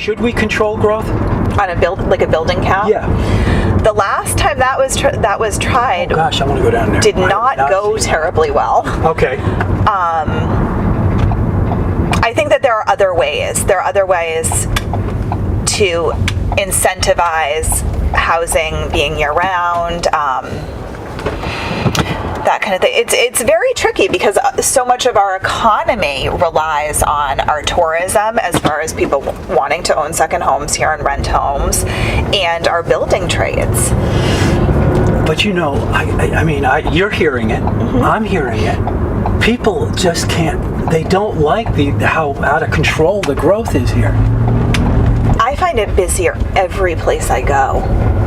should we control growth? On a building count? Yeah. The last time that was tried, Oh gosh, I want to go down there. did not go terribly well. Okay. I think that there are other ways. There are other ways to incentivize housing being year-round, that kind of thing. It's very tricky because so much of our economy relies on our tourism, as far as people wanting to own second homes here and rent homes, and our building trades. But you know, I mean, you're hearing it. Mm-hmm. I'm hearing it. People just can't. They don't like how out of control the growth is here. I find it busier every place I go.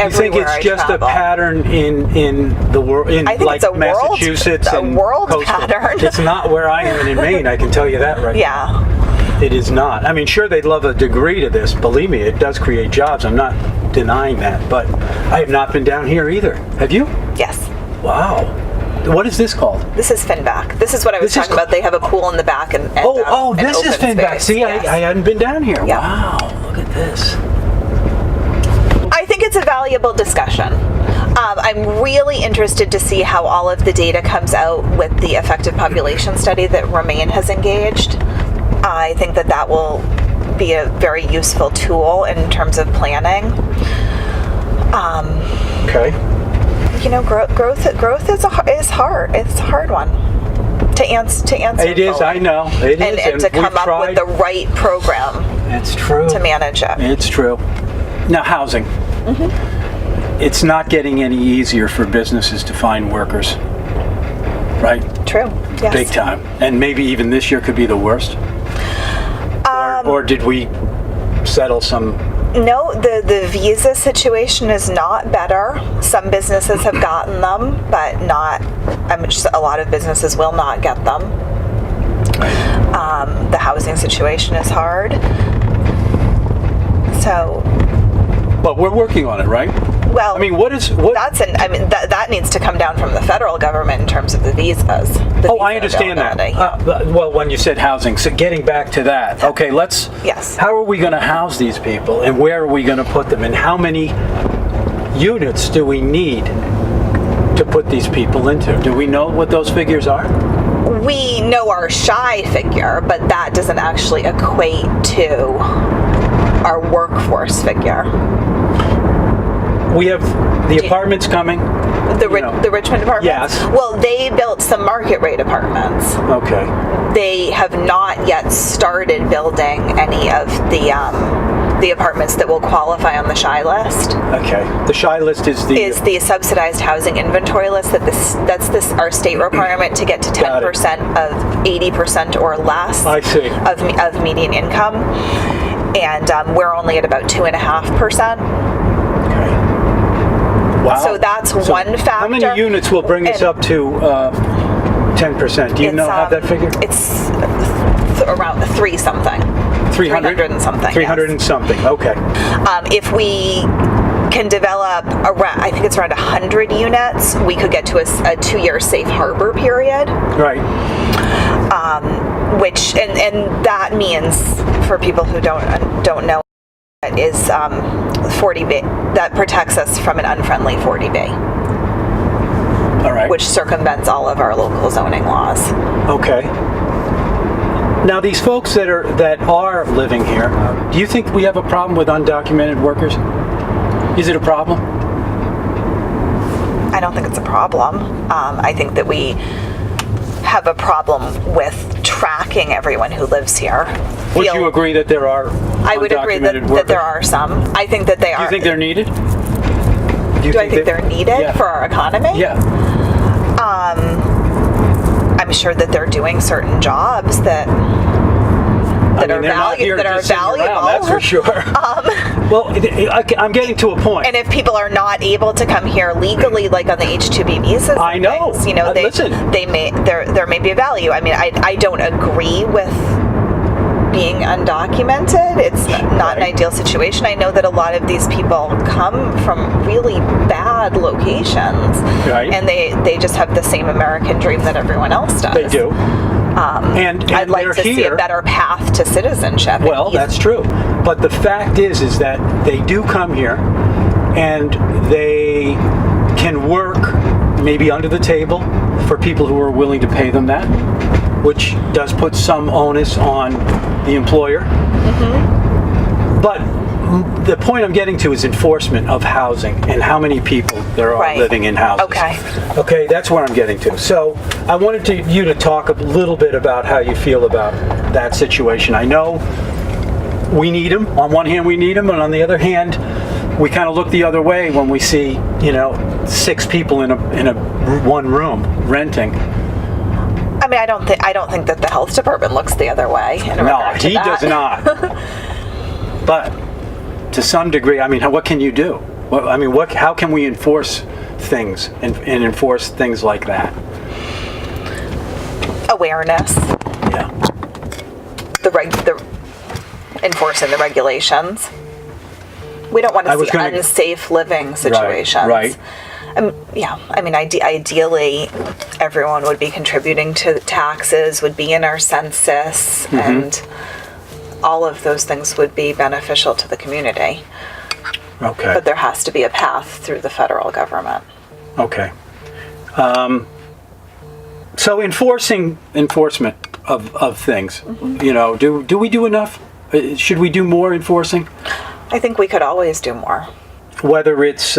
You think it's just a pattern in the world, in like Massachusetts and world coastal? Pattern. It's not where I am in Maine. I can tell you that right now. It is not. I mean, sure, they'd love a degree to this. Believe me, it does create jobs. I'm not denying that. But I have not been down here either. Have you? Yes. Wow. What is this called? This is Finback. This is what I was talking about. They have a pool in the back and this is Finback. Space. See, yes. I hadn't been down here. Yeah. Wow, look at this. I think it's a valuable discussion. I'm really interested to see how all of the data comes out with the effective population study that Remain has engaged. I think that will be a very useful tool in terms of planning. Okay. You know, growth is hard. It's a hard one to answer. It is. Fully. I know. It is. And to come up with the right program. It's true. To manage it. It's true. Now, housing. Mm-hmm. It's not getting any easier for businesses to find workers. Right? True. Yes. Big time. And maybe even this year could be the worst. Or did we settle some? No, the visa situation is not better. Some businesses have gotten them, but not. A lot of businesses will not get them. The housing situation is hard. So. But we're working on it, right? Well, I mean, that needs to come down from the federal government in terms of the visas. I understand that. Well, when you said housing, so getting back to that, okay, Yes. How are we going to house these people, and where are we going to put them, and how many units do we need to put these people into? Do we know what those figures are? We know our shy figure, but that doesn't actually equate to our workforce figure. We have the apartments coming. The Richmond apartments? Yes. Well, they built some market rate apartments. Okay. They have not yet started building any of the apartments that will qualify on the shy list. Okay. The shy list is the subsidized housing inventory list. That's our state requirement to get to 10% of 80% or less. I see. Of median income, and we're only at about 2.5%. Wow. So that's one factor. How many units will bring us up to 10%? Do you have that figure? It's around 3 something. 300 and something. 300 and something. Okay. If we can develop I think it's around 100 units, we could get to a 2-year safe harbor period. Right. Which and that means, for people who don't know, it is 40B that protects us from an unfriendly 40B. All right. Which circumvents all of our local zoning laws. Okay. Now, these folks that are living here, do you think we have a problem with undocumented workers? Is it a problem? I don't think it's a problem. I think that we have a problem with tracking everyone who lives here. Would you agree that there are I would agree that there are some. I think that they are. Do you think they're needed? Do I think they're needed for our economy? Yeah. I'm sure that they're doing certain jobs that are valuable. That's for sure. Well, I'm getting to a point. And if people are not able to come here legally, like on the H-2B visas, I know. Things, listen. There may be a value. I mean, I don't agree with being undocumented. It's not an ideal situation. I know that a lot of these people come from really bad locations, right. And they just have the same American dream that everyone else does. They do. And I'd like they're to see here. a better path to citizenship. Well, that's true. But the fact is that they do come here and they can work maybe under the table for people who are willing to pay them that, which does put some onus on the employer. But the point I'm getting to is enforcement of housing and how many people there are living in houses. Okay, that's where I'm getting to. So I wanted you to talk a little bit about how you feel about that situation. I know we need them. On one hand, we need them, and on the other hand, we kind of look the other way when we see, 6 people in a one room renting. I mean, I don't think that the health department looks the other way. No, he does not. But to some degree, I mean, what can you do? How can we enforce things and enforce things like that? Awareness. Yeah. The enforcing the regulations. We don't want to see unsafe living situations. Right. Ideally, everyone would be contributing to taxes, would be in our census, and all of those things would be beneficial to the community. Okay. But there has to be a path through the federal government. Okay. So enforcement of things, do we do enough? Should we do more enforcing? I think we could always do more. Whether it's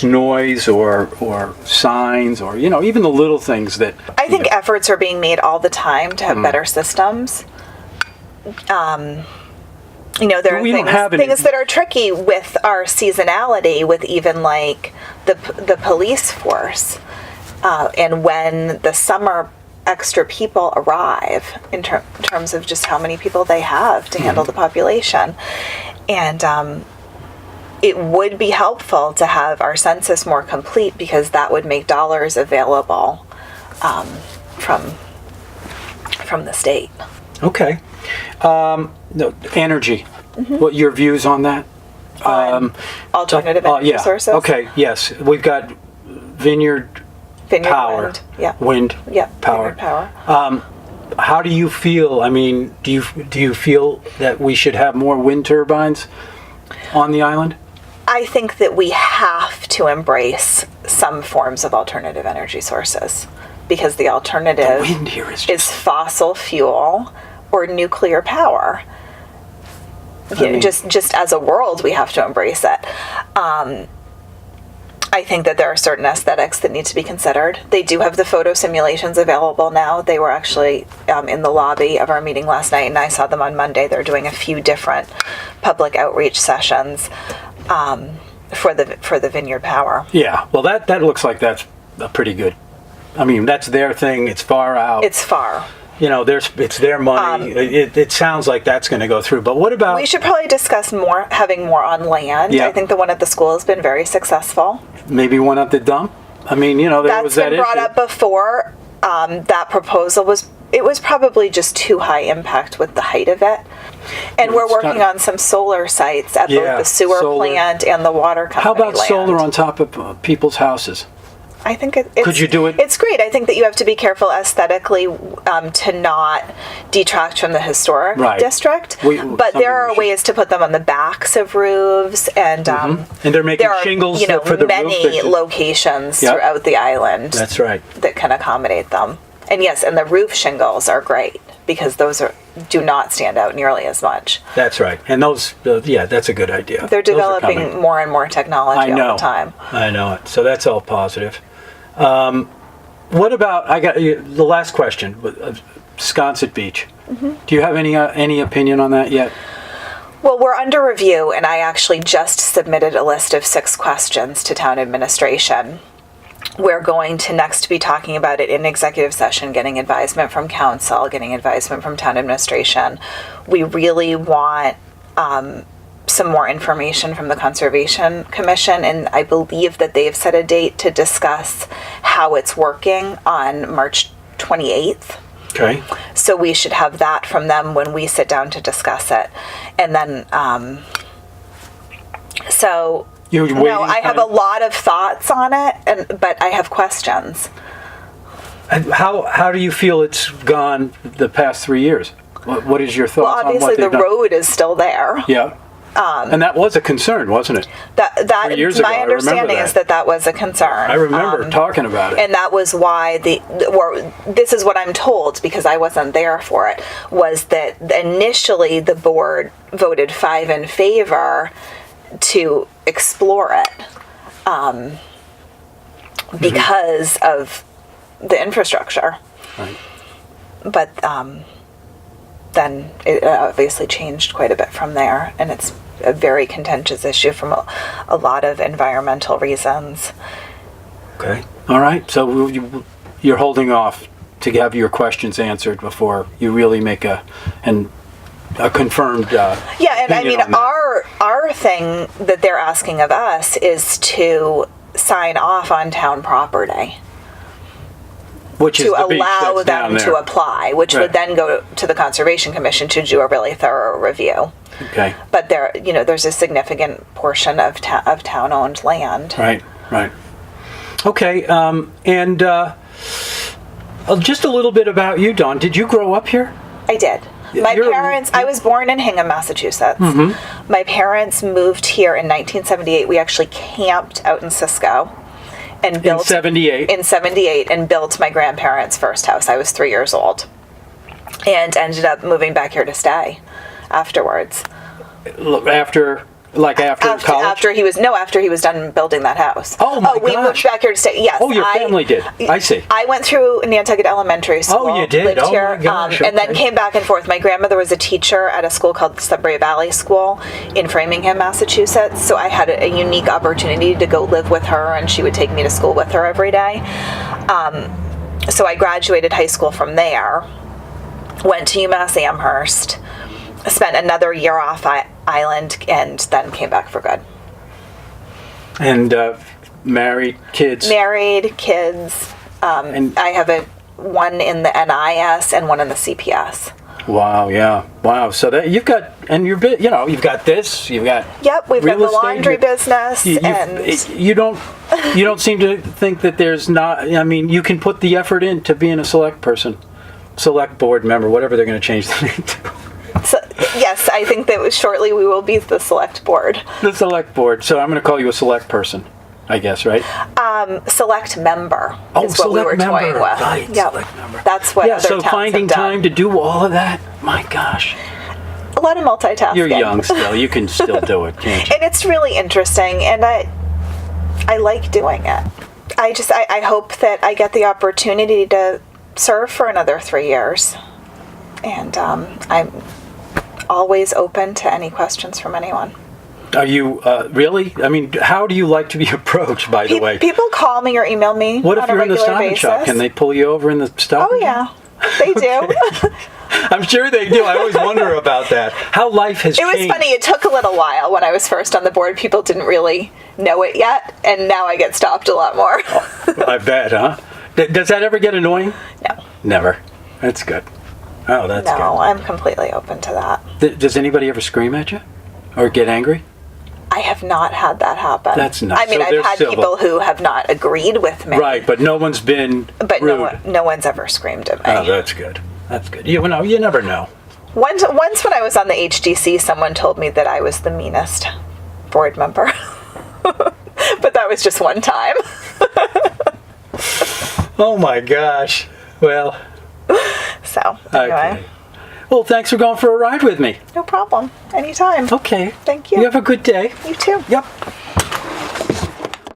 noise or signs or even the little things that I think efforts are being made all the time to have better systems. There are things that are tricky with our seasonality, with even like the police force, and when the summer extra people arrive in terms of just how many people they have to handle the population. And it would be helpful to have our census more complete, because that would make dollars available from the state. Okay. Energy. What your views on that? Alternative energy sources? Okay, yes. We've got vineyard power. Wind. Power. Vineyard power. How do you feel? I mean, do you feel that we should have more wind turbines on the island? I think that we have to embrace some forms of alternative energy sources, because the alternative wind here is fossil fuel or nuclear power. Just as a world, we have to embrace it. I think that there are certain aesthetics that need to be considered. They do have the photo simulations available now. They were actually in the lobby of our meeting last night, and I saw them on Monday. They're doing a few different public outreach sessions for the Vineyard Power. Yeah, well, that looks like that's a pretty good. I mean, that's their thing. It's far out. It's far. It's their money. It sounds like that's going to go through. But what about? We should probably discuss having more on land. Yeah. I think the one at the school has been very successful. Maybe one at the dump. I mean, there was that issue. That's been brought up before. That proposal was probably just too high impact with the height of it. And we're working on some solar sites at both the sewer plant and the water company. How about solar on top of people's houses? I think could you do it? It's great. I think that you have to be careful aesthetically to not detract from the historic district. But there are ways to put them on the backs of roofs, and they're making shingles for the many locations throughout the island. That's right. That can accommodate them. And yes, and the roof shingles are great, because those do not stand out nearly as much. That's right. And those, that's a good idea. They're developing more and more technology all the time. I know it. So that's all positive. What about, I got the last question, Sconset Beach. Do you have any opinion on that yet? Well, we're under review, and I actually just submitted a list of 6 questions to town administration. We're going to next be talking about it in executive session, getting advisement from council, getting advisement from town administration. We really want some more information from the Conservation Commission, and I believe that they've set a date to discuss how it's working on March 28th. Okay. So we should have that from them when we sit down to discuss it. And then, I have a lot of thoughts on it, but I have questions. And how do you feel it's gone the past 3 years? What is your thoughts on what obviously they've the done? road is still there. Yeah. And that was a concern, wasn't it? That 3 years ago, my I remember understanding that. is that was a concern. I remember talking about it. And that was why this is what I'm told, because I wasn't there for it, was that initially the board voted 5 in favor to explore it because of the infrastructure. Right. But then it obviously changed quite a bit from there, and it's a very contentious issue from a lot of environmental reasons. Okay. All right. So you're holding off to have your questions answered before you really make a confirmed Yeah, and I mean, our thing that they're asking of us is to sign off on town property. Which is to the beach allow that's down them there. to apply, which would then go to the Conservation Commission to do a really thorough review. Okay. But there's a significant portion of town-owned land. Right. Okay. And just a little bit about you, Dawn. Did you grow up here? I did. I was born in Hingham, Massachusetts. Mm-hmm. My parents moved here in 1978. We actually camped out in Cisco. And built, in 78 and built my grandparents' first house. I was 3 years old and ended up moving back here to stay afterwards. After college? After he was done building that house. Oh my we gosh. moved back here to stay. Yes. Oh, your family did. I see. I went through Nantucket Elementary School. Oh, you did? Lived here, my gosh. and then came back and forth. My grandmother was a teacher at a school called Sudbury Valley School in Framingham, Massachusetts. So I had a unique opportunity to go live with her, and she would take me to school with her every day. So I graduated high school from there, went to UMass Amherst, spent another year off island, and then came back for good. And married, kids? Married, kids. And I have one in the NIS and one in the CPS. Wow, yeah. Wow. So that you've got this, you've got Yep, we've got real the laundry business, and you don't seem to think that there's not. I mean, you can put the effort into being a select board member, whatever they're going to change the name to. So, yes, I think that shortly we will be the select board. The select board. So I'm going to call you a select person, I guess, right? Select member is what we were member. toying with. Right, yep. select member. That's what other so towns finding have done. time to do all of that, my gosh. A lot of multitasking. You're young still. You can still do it, can't you? And it's really interesting, and I like doing it. I hope that I get the opportunity to serve for another 3 years. And I'm always open to any questions from anyone. Are you really? I mean, how do you like to be approached, by the way? People call me or email me What if on a you're in the regular Stop and basis. Shop? Can they pull you over in the Stop Oh, and Shop? yeah. They do. I'm sure they do. I always wonder about that. How life has changed. It was funny. It took a little while when I was first on the board. People didn't really know it yet, and now I get stopped a lot more. I bet, huh? Does that ever get annoying? No. Never. That's good. Oh, that's good. No, I'm completely open to that. Does anybody ever scream at you? Or get angry? I have not had that happen. That's nice. I mean, So I've they're had civil. people who have not agreed with me. Right, but no one's been But rude. no one's ever screamed at me. Oh, that's good. That's good. You never know. Once when I was on the HDC, someone told me that I was the meanest board member. But that was just one time. Oh my gosh. Well. So, anyway. Okay. Well, thanks for going for a ride with me. No problem. Anytime. Okay. Thank you. You have a good day. You too. Yep.